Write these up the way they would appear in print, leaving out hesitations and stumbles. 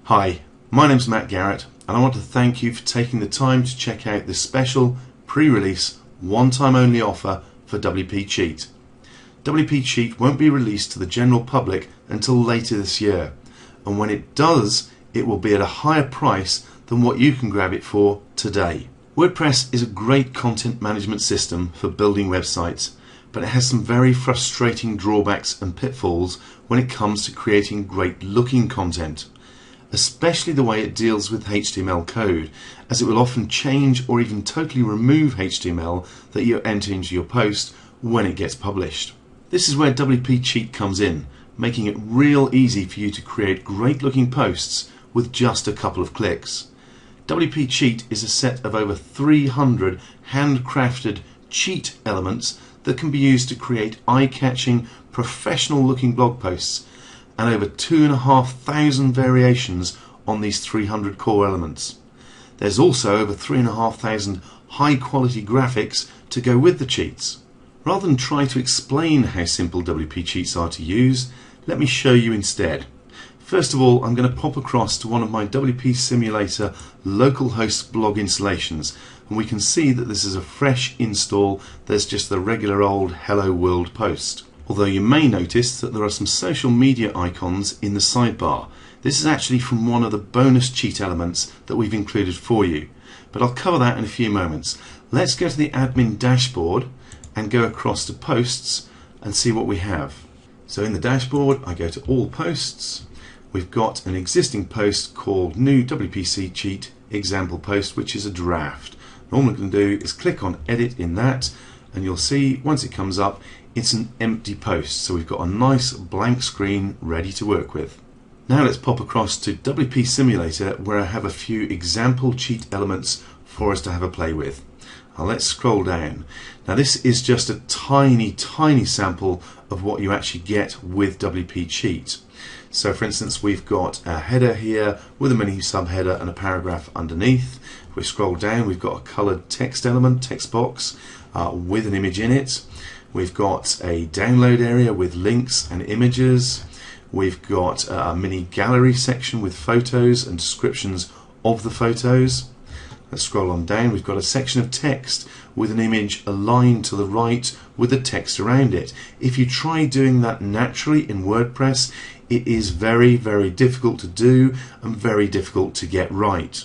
Hi, my name's Matt Garrett and I want to thank you for taking the time to check out this special pre-release one-time only offer for WPCheat. WPCheat won't be released to the general public until later this year, and when it does, it will be at a higher price than what you can grab it for today. WordPress is a great content management system for building websites, but it has some very frustrating drawbacks and pitfalls when it comes to creating great looking content, especially the way it deals with HTML code, as it will often change or even totally remove HTML that you enter into your post when it gets published. This is where WPCheat comes in, making it real easy for you to create great looking posts with just a couple of clicks. WPCheat is a set of over 300 handcrafted cheat elements that can be used to create eye-catching, professional-looking blog posts, and over 2,500 variations on these 300 core elements. There's also over 3,500 high-quality graphics to go with the cheats. Rather than try to explain how simple WP cheats are to use, let me show you instead. First of all, I'm going to pop across to one of my WP Simulator localhost blog installations, and we can see that this is a fresh install. There's just the regular old Hello World post. Although you may notice that there are some social media icons in the sidebar. This is actually from one of the bonus cheat elements that we've included for you, but I'll cover that in a few moments. Let's go to the admin dashboard and go across to posts and see what we have. So in the dashboard, I go to all posts. We've got an existing post called new WPCheat example post, which is a draft. All I'm going to do is click on edit in that, and you'll see once it comes up, it's an empty post. So we've got a nice blank screen ready to work with. Now let's pop across to WP Simulator, where I have a few example cheat elements for us to have a play with. Now let's scroll down. Now this is just a tiny sample of what you actually get with WPCheat. So for instance, we've got a header here with a mini subheader and a paragraph underneath. If we scroll down, we've got a colored text element, text box with an image in it. We've got a download area with links and images. We've got a mini gallery section with photos and descriptions of the photos. Let's scroll on down. We've got a section of text with an image aligned to the right with the text around it. If you try doing that naturally in WordPress, it is very difficult to do and very difficult to get right.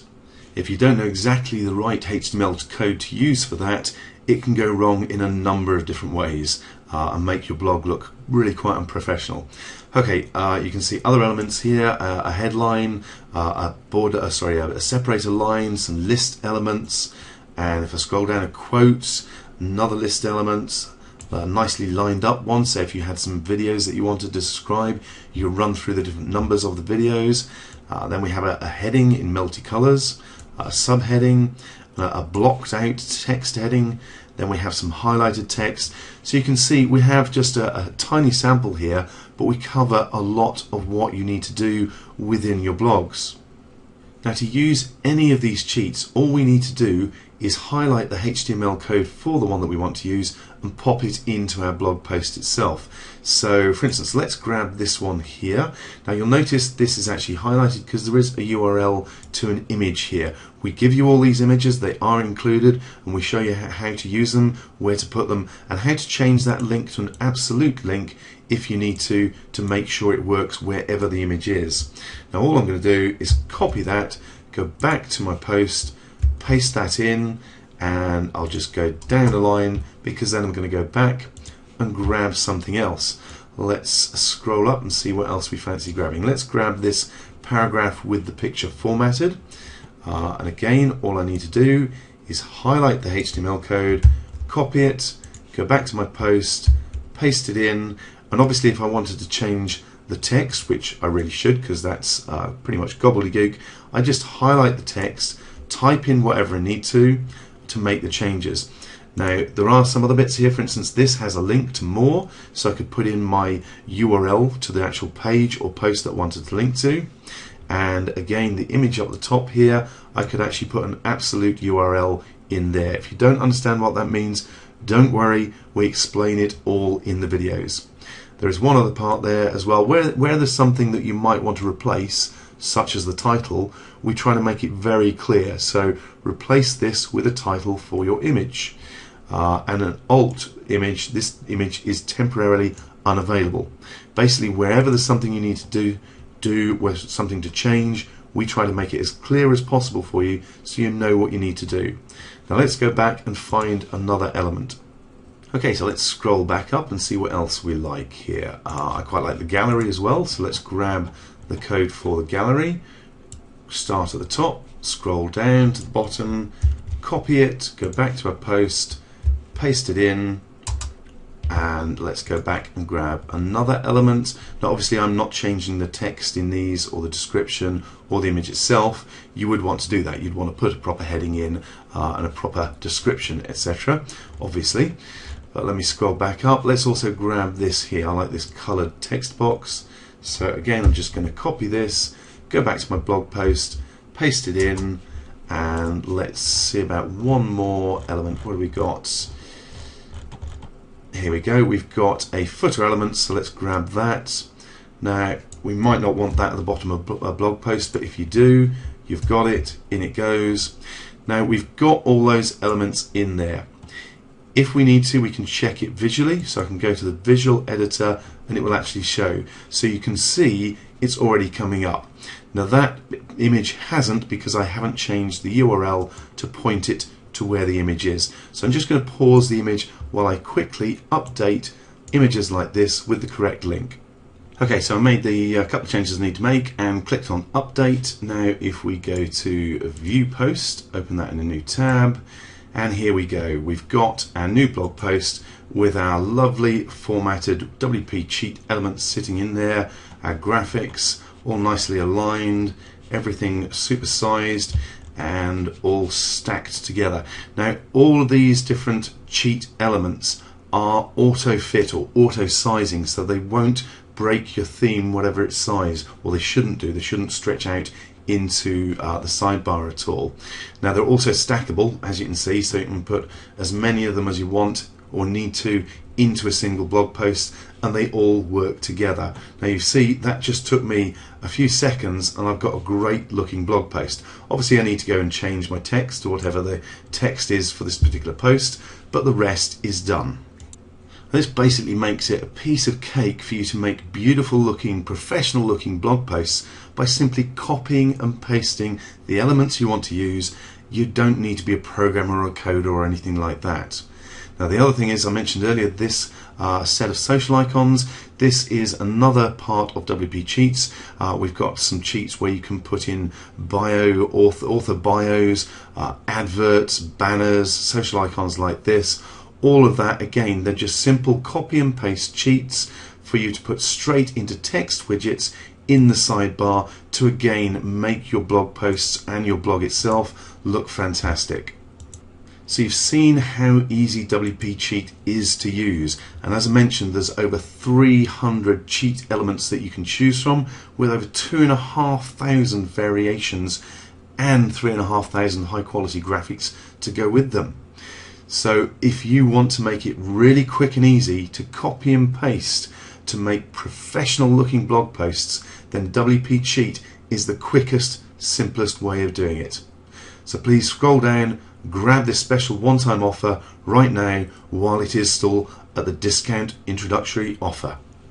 If you don't know exactly the right HTML code to use for that, it can go wrong in a number of different ways and make your blog look really quite unprofessional. Okay, you can see other elements here, a headline, a border, a separator line, some list elements, and if I scroll down, a quote, another list elements, a nicely lined up one. So if you had some videos that you wanted to describe, you can run through the different numbers of the videos. Then we have a heading in multicolors, a subheading, a blocked out text heading. Then we have some highlighted text. So you can see we have just a tiny sample here, but we cover a lot of what you need to do within your blogs. Now to use any of these cheats, all we need to do is highlight the HTML code for the one that we want to use and pop it into our blog post itself. So for instance, let's grab this one here. Now you'll notice this is actually highlighted because there is a URL to an image here. We give you all these images, they are included, and we show you how to use them, where to put them, and how to change that link to an absolute link if you need to make sure it works wherever the image is. Now all I'm going to do is copy that, go back to my post, paste that in, and I'll just go down the line because then I'm going to go back and grab something else. Let's scroll up and see what else we fancy grabbing. Let's grab this paragraph with the picture formatted, and again all I need to do is highlight the HTML code, copy it, go back to my post, paste it in, and obviously if I wanted to change the text, which I really should because that's pretty much gobbledygook, I just highlight the text, type in whatever I need to make the changes. Now there are some other bits here. For instance, this has a link to more, so I could put in my URL to the actual page or post that I wanted to link to, and again the image up the top here, I could actually put an absolute URL in there. If you don't understand what that means, don't worry, we explain it all in the videos. There is one other part there as well where there's something that you might want to replace, such as the title, we try to make it very clear. So replace this with a title for your image. And an alt image, this image is temporarily unavailable. Basically, wherever there's something you need to do where something to change, we try to make it as clear as possible for you so you know what you need to do. Now let's go back and find another element. Okay, so let's scroll back up and see what else we like here. I quite like the gallery as well, so let's grab the code for the gallery. Start at the top, scroll down to the bottom, copy it, go back to our post, paste it in, and let's go back and grab another element. Now obviously I'm not changing the text in these or the description or the image itself. You would want to do that. You'd want to put a proper heading in and a proper description, etc. obviously. But let me scroll back up. Let's also grab this here. I like this colored text box. So again, I'm just going to copy this, go back to my blog post, paste it in, and let's see about one more element. What have we got? Here we go. We've got a footer element, so let's grab that. Now, we might not want that at the bottom of a blog post, but if you do, you've got it. In it goes. Now, we've got all those elements in there. If we need to, we can check it visually. So I can go to the visual editor and it will actually show. So you can see it's already coming up. Now that image hasn't, because I haven't changed the URL to point it to where the image is. So I'm just going to pause the image while I quickly update images like this with the correct link. Okay, so I made the couple of changes I need to make and clicked on update. Now if we go to view post, open that in a new tab, and here we go. We've got our new blog post with our lovely formatted WPCheat elements sitting in there, our graphics all nicely aligned, everything supersized and all stacked together. Now all of these different cheat elements are auto fit or auto sizing, so they won't break your theme whatever its size, or they shouldn't do. They shouldn't stretch out into the sidebar at all. Now they're also stackable, as you can see, so you can put as many of them as you want or need to into a single blog post, and they all work together. Now you see that just took me a few seconds and I've got a great looking blog post. Obviously I need to go and change my text or whatever the text is for this particular post, but the rest is done. This basically makes it a piece of cake for you to make beautiful looking, professional looking blog posts by simply copying and pasting the elements you want to use. You don't need to be a programmer or a coder or anything like that. Now the other thing is, I mentioned earlier, this set of social icons. This is another part of WPCheats. We've got some cheats where you can put in bio, author bios, adverts, banners, social icons like this. All of that, again, they're just simple copy and paste cheats for you to put straight into text widgets in the sidebar to again make your blog posts and your blog itself look fantastic. So you've seen how easy WPCheat is to use, and as I mentioned, there's over 300 cheat elements that you can choose from, with over 2,500 variations and 3,500 high quality graphics to go with them. So if you want to make it really quick and easy to copy and paste to make professional looking blog posts, then WPCheat is the quickest, simplest way of doing it. So please scroll down, grab this special one-time offer right now while it is still at the discount introductory offer.